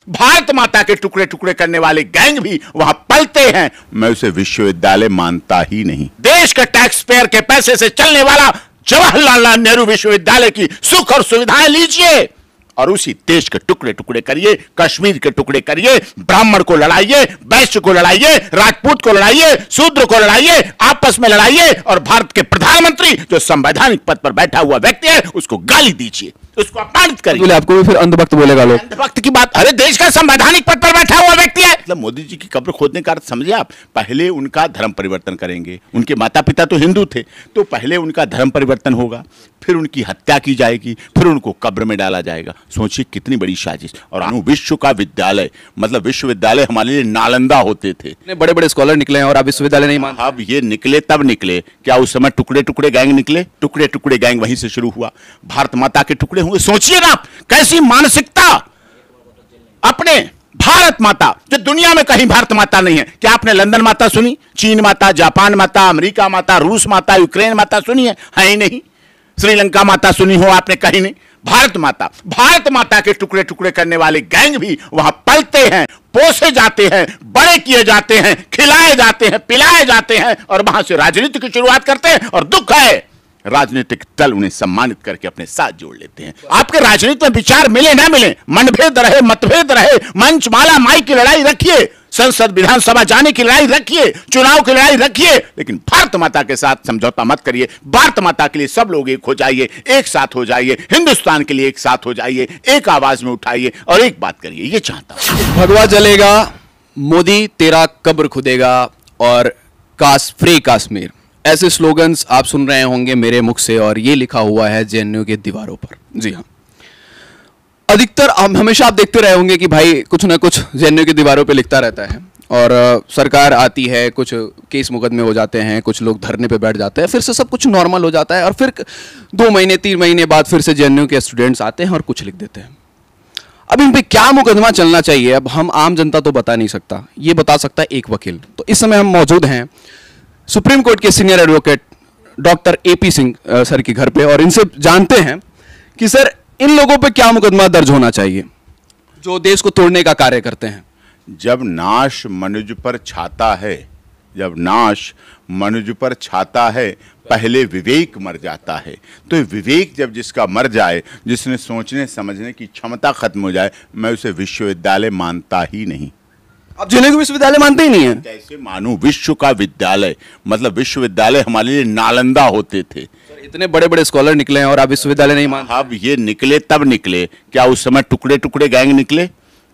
भारत माता के टुकड़े टुकड़े करने वाले गैंग भी वहां पलते हैं। मैं उसे विश्वविद्यालय मानता ही नहीं। देश के टैक्स पेयर के पैसे से चलने वाला जवाहरलाल नेहरू विश्वविद्यालय की सुख और सुविधाएं लीजिए और उसी देश के टुकड़े टुकड़े करिए, कश्मीर के टुकड़े करिए, ब्राह्मण को लड़ाइए, वैश्य को लड़ाइए, राजपूत को लड़ाइए, शूद्र को लड़ाइए, आपस में लड़ाइए और भारत के प्रधानमंत्री जो संवैधानिक पद पर बैठा हुआ व्यक्ति है उसको गाली दीजिए, उसको अपमानित करिए। आपको भी फिर अंधभक्त बोलेगा लोग। अंधभक्त की बात, अरे देश का संवैधानिक पद पर बैठा हुआ व्यक्ति है। मतलब मोदी जी की कब्र खोदने का अर्थ समझे आप? पहले उनका धर्म परिवर्तन करेंगे। उनके माता पिता तो हिंदू थे, तो पहले उनका धर्म परिवर्तन होगा, फिर उनकी हत्या की जाएगी, फिर उनको कब्र में डाला जाएगा। सोचिए कितनी बड़ी साजिश। और विश्व का विद्यालय, मतलब विश्वविद्यालय हमारे लिए नालंदा होते थे। बड़े बड़े स्कॉलर निकले हैं और आप विश्वविद्यालय नहीं मानते? अब ये निकले तब निकले, क्या उस समय टुकड़े टुकड़े गैंग निकले? टुकड़े टुकड़े गैंग वहीं से शुरू हुआ। भारत माता के टुकड़े हुए। सोचिए ना कैसी मानसिकता। अपने भारत माता, जो दुनिया में कहीं भारत माता नहीं है। क्या आपने लंदन माता सुनी? चीन माता, जापान माता, अमेरिका माता, रूस माता, यूक्रेन माता सुनी है ही नहीं। श्रीलंका माता सुनी हो आपने? कहीं नहीं। भारत माता, भारत माता के टुकड़े टुकड़े करने वाले गैंग भी वहां पलते हैं, पोसे जाते हैं, बड़े किए जाते हैं, खिलाए जाते हैं, पिलाए जाते हैं और वहां से राजनीति की शुरुआत करते हैं। और दुख है राजनीतिक दल उन्हें सम्मानित करके अपने साथ जोड़ लेते हैं। आपके राजनीति में विचार मिले ना मिले, मनभेद रहे, मतभेद रहे, मंच माला माई की लड़ाई रखिए, संसद विधानसभा जाने की लड़ाई रखिए, चुनाव की लड़ाई रखिए, लेकिन भारत माता के साथ समझौता मत करिए। भारत माता के लिए सब लोग एक हो जाइए, एक साथ हो जाइए, हिंदुस्तान के लिए एक साथ हो जाइए, एक आवाज में उठाइए और एक बात करिए। ये चाहता हूं। भगवा जलेगा, मोदी तेरा कब्र खुदेगा और फ्री कश्मीर, ऐसे स्लोगन्स आप सुन रहे होंगे मेरे मुख से और ये लिखा हुआ है जेएनयू के दीवारों पर। जी हाँ, अधिकतर हमेशा आप देखते रहे होंगे कि भाई कुछ ना कुछ जेएनयू की दीवारों पे लिखता रहता है और सरकार आती है, कुछ केस मुकदमे हो जाते हैं, कुछ लोग धरने पे बैठ जाते हैं, फिर से सब कुछ नॉर्मल हो जाता है और फिर 2 महीने 3 महीने बाद फिर से जेएनयू के स्टूडेंट्स आते हैं और कुछ लिख देते हैं। अब इन पे क्या मुकदमा चलना चाहिए, अब हम आम जनता तो बता नहीं सकता, ये बता सकता है एक वकील। तो इस समय हम मौजूद हैं सुप्रीम कोर्ट के senior advocate doctor AP Singh sir के घर पे और इनसे जानते हैं कि सर इन लोगों पे क्या मुकदमा दर्ज होना चाहिए जो देश को तोड़ने का कार्य करते हैं। जब नाश मनुज पर छाता है, जब नाश मनुज पर छाता है, पहले विवेक मर जाता है। तो विवेक जब जिसका मर जाए, जिसने सोचने समझने की क्षमता खत्म हो जाए, मैं उसे विश्वविद्यालय मानता ही नहीं। आप जेएनयू को विश्वविद्यालय मानते ही नहीं है? कैसे मानूं? विश्व का विद्यालय, मतलब विश्वविद्यालय हमारे लिए नालंदा होते थे। इतने बड़े बड़े स्कॉलर निकले हैं और आप विश्वविद्यालय नहीं मानते? अब ये निकले तब निकले, क्या उस समय टुकड़े टुकड़े गैंग निकले?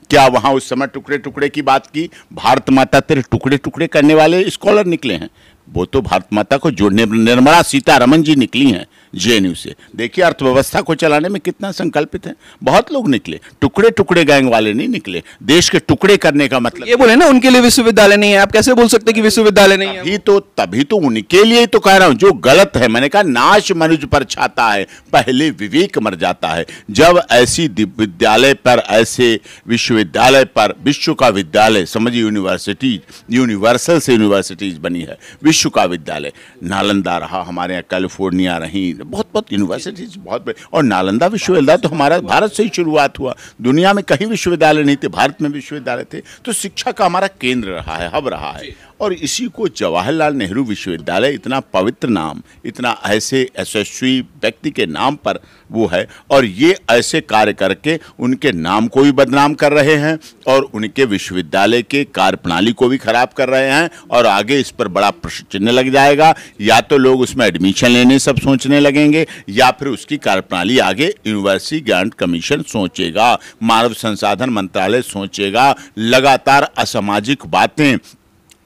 क्या वहां उस समय टुकड़े टुकड़े की बात की? भारत माता तेरे टुकड़े टुकड़े करने वाले स्कॉलर निकले हैं। वो तो भारत माता को जोड़ने, निर्मला सीतारमण जी निकली हैं जेएनयू से। देखिए अर्थव्यवस्था को चलाने में कितना संकल्पित है। बहुत लोग निकले, टुकड़े टुकड़े गैंग वाले नहीं निकले। देश के टुकड़े करने का मतलब ये बोले ना उनके लिए विश्वविद्यालय नहीं है। आप कैसे बोल सकते कि विश्वविद्यालय नहीं है? तभी तो उनके लिए तो कह रहा हूं जो गलत है। मैंने कहा नाश मनुज पर छाता है, पहले विवेक मर जाता है। जब ऐसी विद्यालय पर, ऐसे विश्वविद्यालय पर, विश्व का विद्यालय समझिए, यूनिवर्सिटीज, यूनिवर्सल से यूनिवर्सिटीज बनी है। विश्व का विद्यालय नालंदा रहा, हमारे यहाँ कैलिफोर्निया रही, बहुत बहुत यूनिवर्सिटीज बहुत बड़ी। और नालंदा विश्वविद्यालय तो हमारा भारत से ही शुरुआत हुआ। दुनिया में कहीं विश्वविद्यालय नहीं थे, भारत में विश्वविद्यालय थे। तो शिक्षा का हमारा केंद्र रहा है, हब रहा है। और इसी को जवाहरलाल नेहरू विश्वविद्यालय, इतना पवित्र नाम, इतना ऐसे यशस्वी व्यक्ति के नाम पर वो है। और ये ऐसे कार्य करके उनके नाम को भी बदनाम कर रहे हैं और उनके विश्वविद्यालय के कार्यप्रणाली को भी खराब कर रहे हैं। और आगे इस पर बड़ा प्रश्न चिन्ह लग जाएगा। या तो लोग उसमें एडमिशन लेने सब सोचने लगेंगे, या फिर उसकी कार्यप्रणाली आगे यूनिवर्सिटी ग्रांट कमीशन सोचेगा, मानव संसाधन मंत्रालय सोचेगा। लगातार असामाजिक बातें,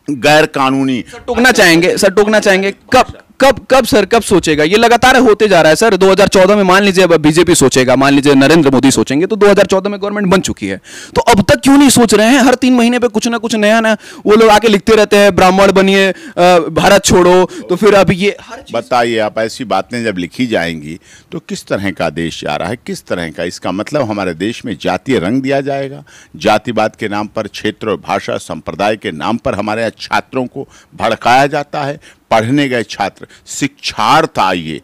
गैर कानूनी। टोकना चाहेंगे कब सर, कब सोचेगा? ये लगातार होते जा रहा है सर। 2014 में मान लीजिए बीजेपी सोचेगा, मान लीजिए नरेंद्र मोदी सोचेंगे, तो 2014 में गवर्नमेंट बन चुकी है। तो अब तक क्यों नहीं सोच रहे हैं? हर 3 महीने पे कुछ ना कुछ नया ना वो लोग आके लिखते रहते हैं, ब्राह्मण बनिए, भारत छोड़ो। तो फिर अब ये बताइए आप, ऐसी बातें जब लिखी जाएंगी तो किस तरह का देश जा रहा है, किस तरह का? इसका मतलब हमारे देश में जातीय रंग दिया जाएगा। जातिवाद के नाम पर, क्षेत्र और भाषा संप्रदाय के नाम पर हमारे यहाँ छात्रों को भड़काया जाता है। पढ़ने गए छात्र, शिक्षार्थ आइए,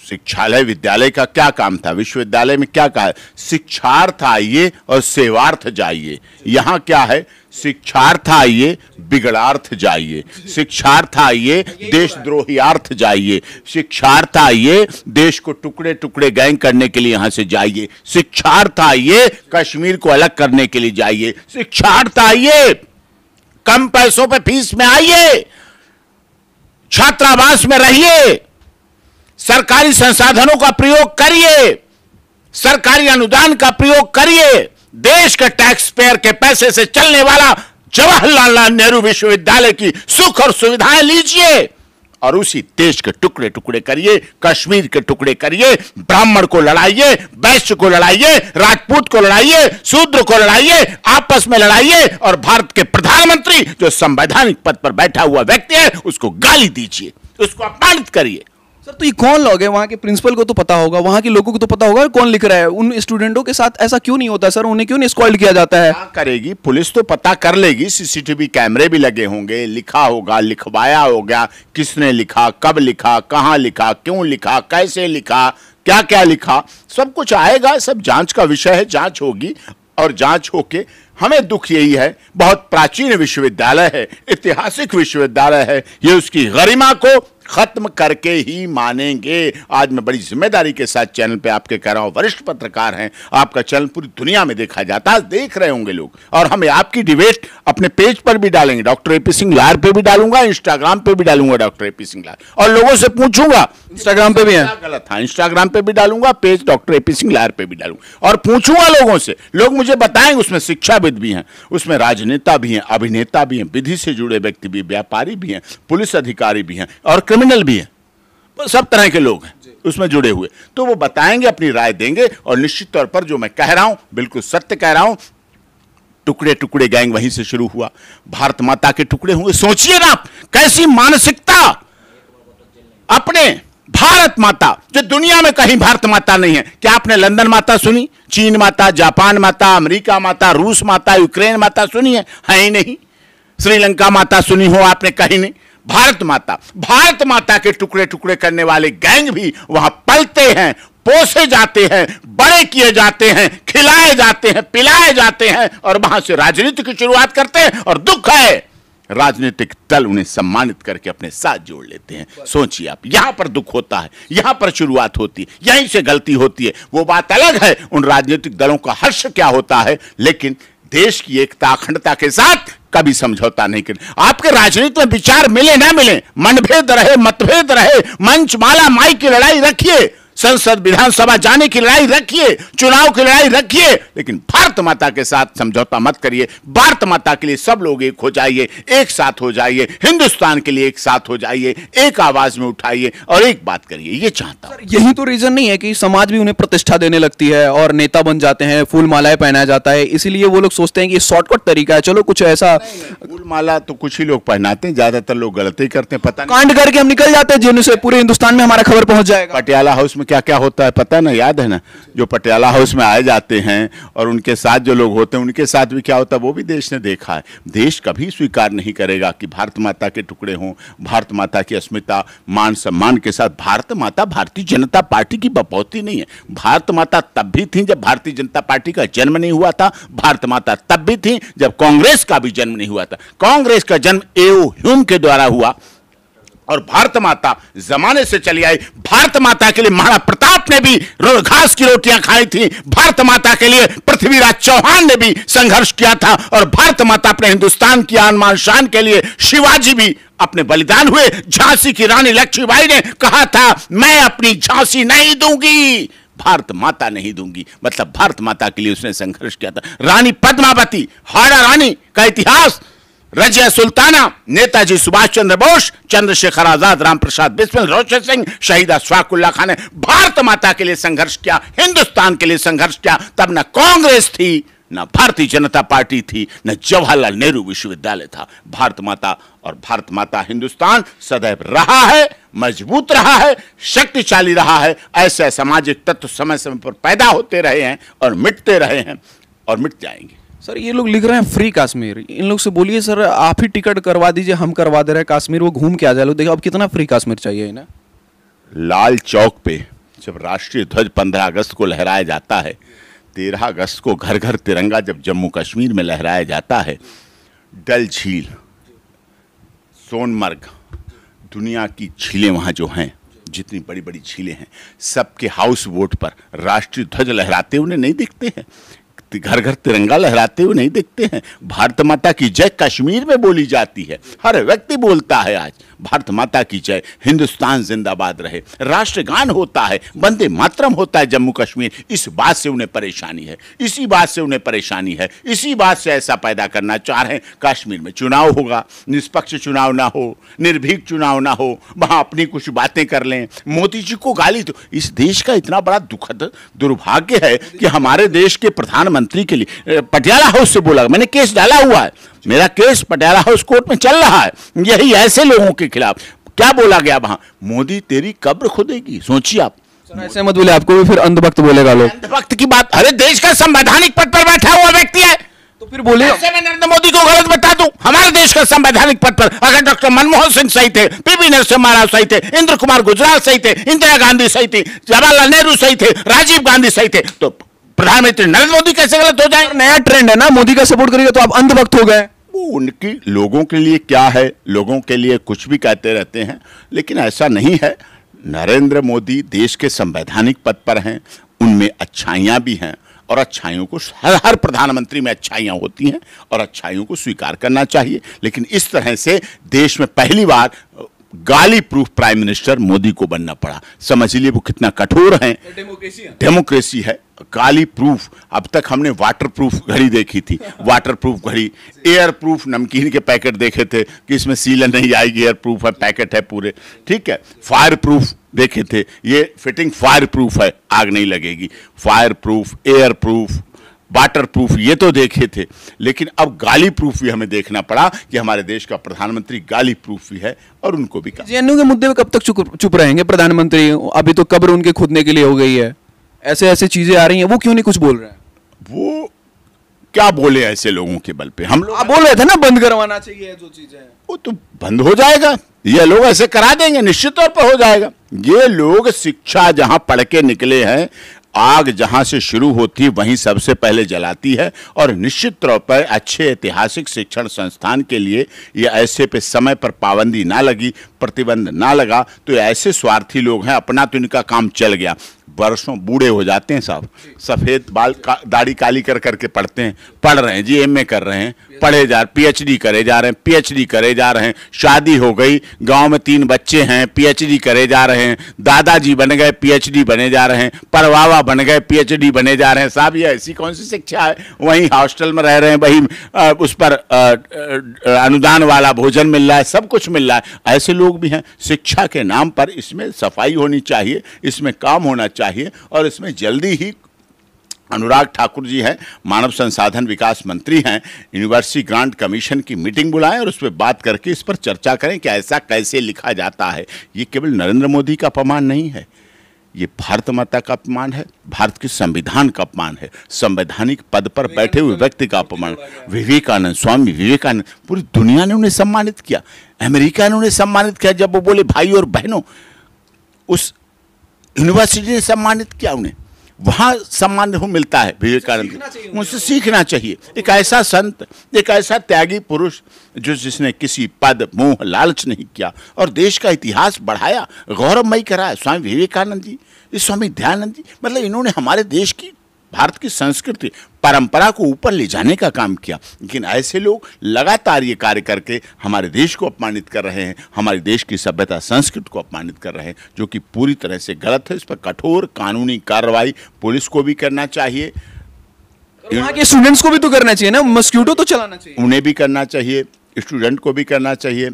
शिक्षालय विद्यालय का क्या काम था? विश्वविद्यालय में क्या कहा? शिक्षार्थ आइए और सेवार्थ जाइए। यहाँ क्या है? शिक्षार्थ आइए बिगड़ार्थ जाइए, शिक्षार्थ आइए देशद्रोहियार्थ जाइए, शिक्षार्थ आइए देश को टुकड़े टुकड़े गैंग करने के लिए यहां से जाइए, शिक्षार्थ आइए कश्मीर को अलग करने के लिए जाइए, शिक्षार्थ आइए कम पैसों पे फीस में आइए, छात्रावास में रहिए, सरकारी संसाधनों का प्रयोग करिए, सरकारी अनुदान का प्रयोग करिए, देश के टैक्स पेयर के पैसे से चलने वाला जवाहरलाल नेहरू विश्वविद्यालय की सुख और सुविधाएं लीजिए और उसी देश के टुकड़े टुकड़े करिए, कश्मीर के टुकड़े करिए, ब्राह्मण को लड़ाइए, वैश्य को लड़ाइए, राजपूत को लड़ाइए, शूद्र को लड़ाइए, आपस में लड़ाइए और भारत के प्रधानमंत्री जो संवैधानिक पद पर बैठा हुआ व्यक्ति है उसको गाली दीजिए, उसको अपमानित करिए। सर तो ये कौन लोग हैं? वहाँ के प्रिंसिपल को तो पता होगा, वहाँ के लोगों को तो पता होगा कौन लिख रहा है। उन स्टूडेंटों के साथ ऐसा क्यों नहीं होता सर? उन्हें क्यों नहीं स्कॉल्ड किया जाता है? क्या करेगी पुलिस? तो पता कर लेगी, सीसीटीवी कैमरे भी लगे होंगे, लिखा होगा, लिखवाया होगा, किसने लिखा, कब लिखा, कहाँ लिखा, क्यों लिखा, कैसे लिखा, क्या क्या लिखा, सब कुछ आएगा। सब जांच का विषय है, जांच होगी और जांच होके हमें दुख यही है, बहुत प्राचीन विश्वविद्यालय है, ऐतिहासिक विश्वविद्यालय है, ये उसकी गरिमा को खत्म करके ही मानेंगे। आज मैं बड़ी जिम्मेदारी के साथ चैनल पे आपके कह रहा हूं, वरिष्ठ पत्रकार हैं, आपका चैनल पूरी दुनिया में देखा जाता है, देख रहे होंगे लोग, और हमें आपकी डिबेट अपने पेज पर भी डालेंगे, डॉक्टर एपी सिंह लायर पे भी डालूंगा, इंस्टाग्राम पे भी डालूंगा डॉक्टर एपी सिंह लायर, और लोगों से पूछूंगा, इंस्टाग्राम पे भी है गलत था, इंस्टाग्राम पे भी डालूंगा, page doctor AP Singh lawyer पे भी डालूंगा और पूछूंगा लोगों से, लोग मुझे बताएंगे। उसमें शिक्षाविद भी हैं, उसमें राजनेता भी हैं, अभिनेता भी हैं, विधि से जुड़े व्यक्ति भी, व्यापारी भी हैं, पुलिस अधिकारी भी हैं और क्रिमिनल भी हैं, सब तरह के लोग हैं उसमें जुड़े हुए। तो वो बताएंगे, अपनी राय देंगे और निश्चित तौर पर जो मैं कह रहा हूं बिल्कुल सत्य कह रहा हूं। टुकड़े टुकड़े गैंग वहीं से शुरू हुआ, भारत माता के टुकड़े हुए। सोचिए ना कैसी मानसिकता, अपने भारत माता, जो दुनिया में कहीं भारत माता नहीं है। क्या आपने लंदन माता सुनी? चीन माता, जापान माता, अमेरिका माता, रूस माता, यूक्रेन माता सुनी है ही नहीं। श्रीलंका माता सुनी हो आपने? कहीं नहीं। भारत माता, भारत माता के टुकड़े टुकड़े करने वाले गैंग भी वहां पलते हैं, पोसे जाते हैं, बड़े किए जाते हैं, खिलाए जाते हैं, पिलाए जाते हैं और वहां से राजनीति की शुरुआत करते हैं। और दुख है राजनीतिक दल उन्हें सम्मानित करके अपने साथ जोड़ लेते हैं। सोचिए आप, यहां पर दुख होता है, यहां पर शुरुआत होती है, यहीं से गलती होती है। वो बात अलग है, उन राजनीतिक दलों का हर्ष क्या होता है, लेकिन देश की एकता अखंडता के साथ कभी समझौता नहीं करें। आपके राजनीति में विचार मिले ना मिले, मनभेद रहे, मतभेद रहे, मंच माला माई की लड़ाई रखिए, संसद विधानसभा जाने की लड़ाई रखिए, चुनाव की लड़ाई रखिए, लेकिन भारत माता के साथ समझौता मत करिए। भारत माता के लिए सब लोग एक हो जाइए, एक साथ हो जाइए, हिंदुस्तान के लिए एक साथ हो जाइए, एक आवाज में उठाइए और एक बात करिए। ये चाहता हूं। यही तो रीजन नहीं है कि समाज भी उन्हें प्रतिष्ठा देने लगती है और नेता बन जाते हैं, फूल मालाएं पहनाया जाता है, इसीलिए वो लोग सोचते हैं कि शॉर्टकट तरीका है, चलो कुछ ऐसा। फूल माला तो कुछ ही लोग पहनाते हैं, ज्यादातर लोग गलत ही करते हैं। पता नहीं कांड करके हम निकल जाते हैं जिनसे पूरे हिंदुस्तान में हमारा खबर पहुंच जाएगा। पटियाला हाउस में क्या क्या होता है पता ना, याद है ना? जो पटियाला हाउस में आए जाते हैं और उनके साथ जो लोग होते हैं उनके साथ भी क्या होता है वो भी देश ने देखा है। देश कभी स्वीकार नहीं करेगा कि भारत माता के टुकड़े हों, भारत माता की अस्मिता मान सम्मान के साथ। भारत माता भारतीय जनता पार्टी की बपौती नहीं है। भारत माता तब भी थी जब भारतीय जनता पार्टी का जन्म नहीं हुआ था, भारत माता तब भी थी जब कांग्रेस का भी जन्म नहीं हुआ था। कांग्रेस का जन्म ए.ओ. ह्यूम के द्वारा हुआ और भारत माता जमाने से चली आई। भारत माता के लिए महाराणा प्रताप ने भी घास की रोटियां खाई थी, भारत माता के लिए पृथ्वीराज चौहान ने भी संघर्ष किया था और भारत माता अपने हिंदुस्तान की आन मान शान के लिए शिवाजी भी अपने बलिदान हुए। झांसी की रानी लक्ष्मीबाई ने कहा था मैं अपनी झांसी नहीं दूंगी, भारत माता नहीं दूंगी, मतलब भारत माता के लिए उसने संघर्ष किया था। रानी पद्मावती, हाड़ा रानी का इतिहास, रजिया सुल्ताना, नेताजी सुभाष चंद्र बोस, चंद्रशेखर आजाद, राम प्रसाद बिस्मिल, रोशन सिंह, शहीद अशफाक उल्लाह खान ने भारत माता के लिए संघर्ष किया, हिंदुस्तान के लिए संघर्ष किया। तब न कांग्रेस थी, न भारतीय जनता पार्टी थी, न जवाहरलाल नेहरू विश्वविद्यालय था। भारत माता और भारत माता हिंदुस्तान सदैव रहा है, मजबूत रहा है, शक्तिशाली रहा है। ऐसे सामाजिक तत्व समय समय पर पैदा होते रहे हैं और मिटते रहे हैं और मिट जाएंगे। सर ये लोग लिख रहे हैं फ्री कश्मीर, इन लोग से बोलिए सर आप ही टिकट करवा दीजिए, हम करवा दे रहे हैं कश्मीर, वो घूम के आ जाए। लोग देखो अब कितना फ्री कश्मीर चाहिए इन्हें। लाल चौक पे जब राष्ट्रीय ध्वज 15 अगस्त को लहराया जाता है, 13 अगस्त को घर घर तिरंगा जब जम्मू कश्मीर में लहराया जाता है, डल झील, सोनमर्ग, दुनिया की झीलें वहाँ जो हैं, जितनी बड़ी बड़ी झीलें हैं, सबके हाउस बोट पर राष्ट्रीय ध्वज लहराते हुए नहीं दिखते हैं, घर घर तिरंगा लहराते हुए नहीं दिखते हैं। भारत माता की जय कश्मीर में बोली जाती है, हर व्यक्ति बोलता है आज भारत माता की जय, हिंदुस्तान जिंदाबाद रहे, राष्ट्रगान होता है, वंदे मातरम होता है जम्मू कश्मीर। इस बात से उन्हें परेशानी है, इसी बात से उन्हें परेशानी है, इसी बात से ऐसा पैदा करना चाह रहे हैं। कश्मीर में चुनाव होगा, निष्पक्ष चुनाव ना हो, निर्भीक चुनाव ना हो, वहां अपनी कुछ बातें कर लें, मोदी जी को गाली दो। इस देश का इतना बड़ा दुखद दुर्भाग्य है कि हमारे देश के प्रधानमंत्री के लिए पटियाला हाउस से बोला, मैंने केस डाला हुआ है, मेरा केस पटियाला हाउस कोर्ट में चल रहा है, यही ऐसे लोगों के खिलाफ। क्या बोला गया वहां? मोदी तेरी कब्र खुदेगी। सोचिए आप। सर ऐसे मत बोले, आपको भी फिर अंधभक्त बोलेगा लोग। अंधभक्त की बात, अरे देश का संवैधानिक पद पर बैठा हुआ व्यक्ति है, तो फिर बोले ऐसे में नरेंद्र मोदी को गलत बता दूं? हमारे देश का संवैधानिक पद पर अगर डॉक्टर मनमोहन सिंह सही थे, पीवी नरसिम्हा राव सही थे, इंद्र कुमार गुजराल सही थे, इंदिरा गांधी सही थी, जवाहरलाल नेहरू सही थे, राजीव गांधी सही थे, तो प्रधानमंत्री नरेंद्र मोदी कैसे गलत हो जाए? नया ट्रेंड है ना, मोदी का सपोर्ट करेगा तो आप अंधभक्त हो गए। उनकी लोगों के लिए क्या है, लोगों के लिए कुछ भी कहते रहते हैं, लेकिन ऐसा नहीं है। नरेंद्र मोदी देश के संवैधानिक पद पर हैं, उनमें अच्छाइयां भी हैं, और अच्छाइयों को हर प्रधानमंत्री में अच्छाइयां होती हैं और अच्छाइयों को स्वीकार करना चाहिए। लेकिन इस तरह से देश में पहली बार गाली प्रूफ प्राइम मिनिस्टर मोदी को बनना पड़ा। समझ लीजिए वो कितना कठोर हैं। डेमोक्रेसी है, गाली प्रूफ। अब तक हमने वाटर प्रूफ घड़ी देखी थी, वाटर प्रूफ घड़ी, एयर प्रूफ नमकीन के पैकेट देखे थे कि इसमें सीलन नहीं आएगी, एयर प्रूफ है, पैकेट है पूरे, ठीक है। फायर प्रूफ देखे थे, ये फिटिंग फायर प्रूफ है, आग नहीं लगेगी। Fire proof, air proof, water proof ये तो देखे थे, लेकिन अब गाली प्रूफ भी हमें देखना पड़ा कि हमारे देश का प्रधानमंत्री गाली प्रूफ भी है, और उनको भी कहा। जेएनयू के मुद्दे में कब तक चुप रहेंगे प्रधानमंत्री? अभी तो कब्र उनके खुदने के लिए हो गई है, ऐसे ऐसे चीजें आ रही हैं, वो क्यों नहीं कुछ बोल रहे हैं? वो क्या बोले ऐसे लोगों के बल पे? हम लोग आप बोल रहे थे ना बंद करवाना चाहिए जो चीजें, वो तो बंद हो जाएगा, ये लोग ऐसे करा देंगे, निश्चित तौर पर हो जाएगा। ये लोग शिक्षा जहां पढ़ के निकले हैं, आग जहां से शुरू होती है वहीं सबसे पहले जलाती है, और निश्चित तौर पर अच्छे ऐतिहासिक शिक्षण संस्थान के लिए ये ऐसे पे समय पर पाबंदी ना लगी, प्रतिबंध ना लगा, तो ऐसे स्वार्थी लोग हैं, अपना तो इनका काम चल गया। वर्षों बूढ़े हो जाते हैं साहब, सफ़ेद बाल दाढ़ी काली कर करके पढ़ते हैं, पढ़ रहे हैं जी, एमए कर रहे हैं, पढ़े जा, पीएचडी करे जा रहे हैं, पीएचडी करे जा रहे हैं, शादी हो गई, गांव में 3 बच्चे हैं, पीएचडी करे जा रहे हैं, दादाजी बन गए, पीएचडी बने जा रहे हैं, परवावा बन गए, पीएचडी बने जा रहे हैं। साहब ये ऐसी कौन सी शिक्षा है? वहीं हॉस्टल में रह रहे हैं, वहीं उस पर अनुदान वाला भोजन मिल रहा है, सब कुछ मिल रहा है। ऐसे लोग भी हैं। शिक्षा के नाम पर इसमें सफाई होनी चाहिए, इसमें काम होना चाहिए, और इसमें जल्दी ही अनुराग ठाकुर जी हैं, मानव संसाधन विकास मंत्री हैं, यूनिवर्सिटी ग्रांट कमीशन की मीटिंग बुलाएं और उस पर बात करके इस पर चर्चा करें कि ऐसा कैसे लिखा जाता है। ये केवल नरेंद्र मोदी का अपमान नहीं है, ये भारत माता का अपमान है, भारत के संविधान का अपमान है, संवैधानिक पद पर बैठे हुए व्यक्ति का अपमान। विवेकानंद, स्वामी विवेकानंद, पूरी दुनिया ने उन्हें सम्मानित किया, अमेरिका ने उन्हें सम्मानित किया जब वो बोले भाई और बहनों, उस यूनिवर्सिटी ने सम्मानित किया उन्हें, वहाँ सम्मान हो मिलता है विवेकानंद, उनसे सीखना चाहिए। एक ऐसा संत, एक ऐसा त्यागी पुरुष जिसने किसी पद, मोह, लालच नहीं किया और देश का इतिहास बढ़ाया, गौरवमयी कराया। स्वामी विवेकानंद जी, स्वामी दयानंद जी, मतलब इन्होंने हमारे देश की, भारत की संस्कृति, परंपरा को ऊपर ले जाने का काम किया। लेकिन ऐसे लोग लगातार ये कार्य करके हमारे देश को अपमानित कर रहे हैं, हमारे देश की सभ्यता संस्कृति को अपमानित कर रहे हैं, जो कि पूरी तरह से गलत है। इस पर कठोर कानूनी कार्रवाई पुलिस को भी करना चाहिए, वहाँ के स्टूडेंट्स को भी तो करना चाहिए ना, मस्क्यूटो तो चलाना चाहिए, उन्हें भी करना चाहिए, स्टूडेंट को भी करना चाहिए,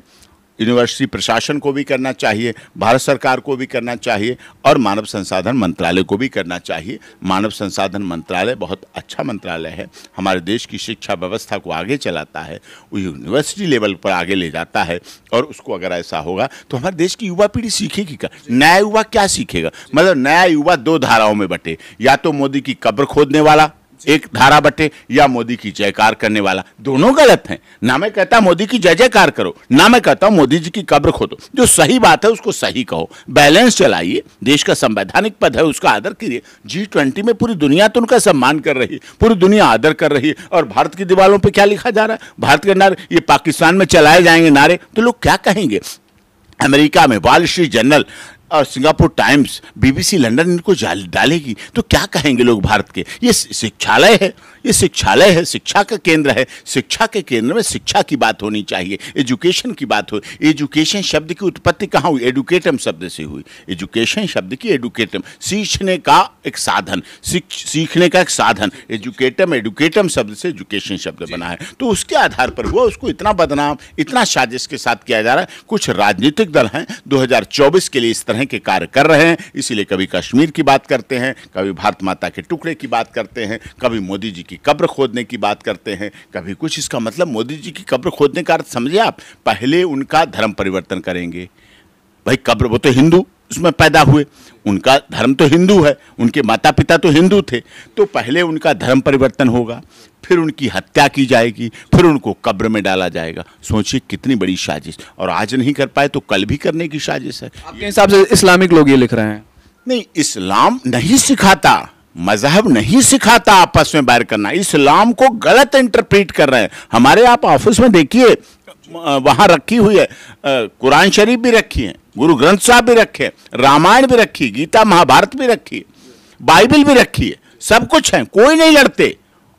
यूनिवर्सिटी प्रशासन को भी करना चाहिए, भारत सरकार को भी करना चाहिए, और मानव संसाधन मंत्रालय को भी करना चाहिए। मानव संसाधन मंत्रालय बहुत अच्छा मंत्रालय है, हमारे देश की शिक्षा व्यवस्था को आगे चलाता है, वो यूनिवर्सिटी लेवल पर आगे ले जाता है, और उसको अगर ऐसा होगा तो हमारे देश की युवा पीढ़ी सीखेगी क्या? नया युवा क्या सीखेगा? मतलब नया युवा 2 धाराओं में बटे, या तो मोदी की कब्र खोदने वाला एक धारा बटे या मोदी की जयकार करने वाला, दोनों गलत हैं। ना मैं कहता मोदी की जय जयकार करो, ना मैं कहता हूं मोदी जी की कब्र खोदो। जो सही बात है उसको सही कहो, बैलेंस चलाइए, देश का संवैधानिक पद है उसका आदर कीजिए। G20 में पूरी दुनिया तो उनका सम्मान कर रही है, पूरी दुनिया आदर कर रही है, और भारत की दीवारों पर क्या लिखा जा रहा है? भारत के नारे, ये पाकिस्तान में चलाए जाएंगे नारे, तो लोग क्या कहेंगे? अमेरिका में वॉल स्ट्रीट जर्नल और सिंगापुर टाइम्स, BBC लंदन इनको डालेगी तो क्या कहेंगे लोग भारत के? ये शिक्षालय है, ये शिक्षालय है, शिक्षा का केंद्र है। शिक्षा के केंद्र में शिक्षा की बात होनी चाहिए, एजुकेशन की बात हो। एजुकेशन शब्द की उत्पत्ति कहाँ हुई? एडुकेटम शब्द से हुई। एजुकेशन शब्द की एडुकेटम, सीखने का एक साधन, सीखने का एक साधन। एडुकेटम शब्द से एजुकेशन शब्द बना है, तो उसके आधार पर हुआ। उसको इतना बदनाम, इतना साजिश के साथ किया जा रहा है। कुछ राजनीतिक दल हैं 2024 के लिए इस तरह के कार्य कर रहे हैं, इसीलिए कभी कश्मीर की बात करते हैं, कभी भारत माता के टुकड़े की बात करते हैं, कभी मोदी जी की कब्र खोदने की बात करते हैं, कभी कुछ। इसका मतलब मोदी जी की कब्र खोदने का अर्थ समझे आप? पहले उनका धर्म परिवर्तन करेंगे। भाई कब्र, वो तो हिंदू उसमें पैदा हुए, उनका धर्म तो हिंदू है, उनके माता पिता तो हिंदू थे, तो पहले उनका धर्म परिवर्तन होगा, फिर उनकी हत्या की जाएगी, फिर उनको कब्र में डाला जाएगा। सोचिए कितनी बड़ी साजिश, और आज नहीं कर पाए तो कल भी करने की साजिश है। आपके हिसाब से इस्लामिक लोग ये लिख रहे हैं? नहीं, इस्लाम नहीं सिखाता, मजहब नहीं सिखाता आपस में बैर करना। इस्लाम को गलत इंटरप्रेट कर रहे हैं। हमारे आप ऑफिस में देखिए, वहां रखी हुई है, कुरान शरीफ भी रखी है, गुरु ग्रंथ साहब भी रखे, रामायण भी रखी, गीता महाभारत भी रखी, बाइबल भी रखी है, सब कुछ है। कोई नहीं लड़ते,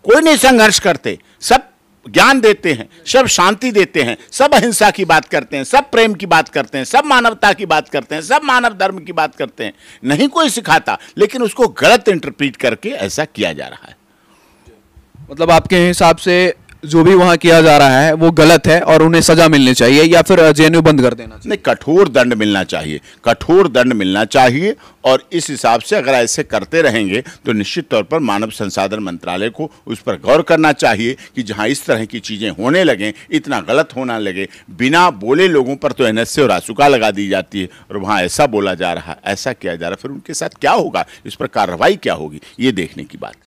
कोई नहीं संघर्ष करते, सब ज्ञान देते हैं, सब शांति देते हैं, सब अहिंसा की बात करते हैं, सब प्रेम की बात करते हैं, सब मानवता की बात करते हैं, सब मानव धर्म की बात करते हैं। नहीं कोई सिखाता, लेकिन उसको गलत इंटरप्रेट करके ऐसा किया जा रहा है। मतलब आपके हिसाब से जो भी वहां किया जा रहा है वो गलत है और उन्हें सजा मिलनी चाहिए, या फिर जेएनयू बंद कर देना चाहिए? नहीं, कठोर दंड मिलना चाहिए, कठोर दंड मिलना चाहिए। और इस हिसाब से अगर ऐसे करते रहेंगे तो निश्चित तौर पर मानव संसाधन मंत्रालय को उस पर गौर करना चाहिए कि जहां इस तरह की चीजें होने लगें, इतना गलत होना लगे, बिना बोले लोगों पर तो NSA और आसुका लगा दी जाती है, और वहां ऐसा बोला जा रहा है, ऐसा किया जा रहा है, फिर उनके साथ क्या होगा, इस पर कार्रवाई क्या होगी, ये देखने की बात।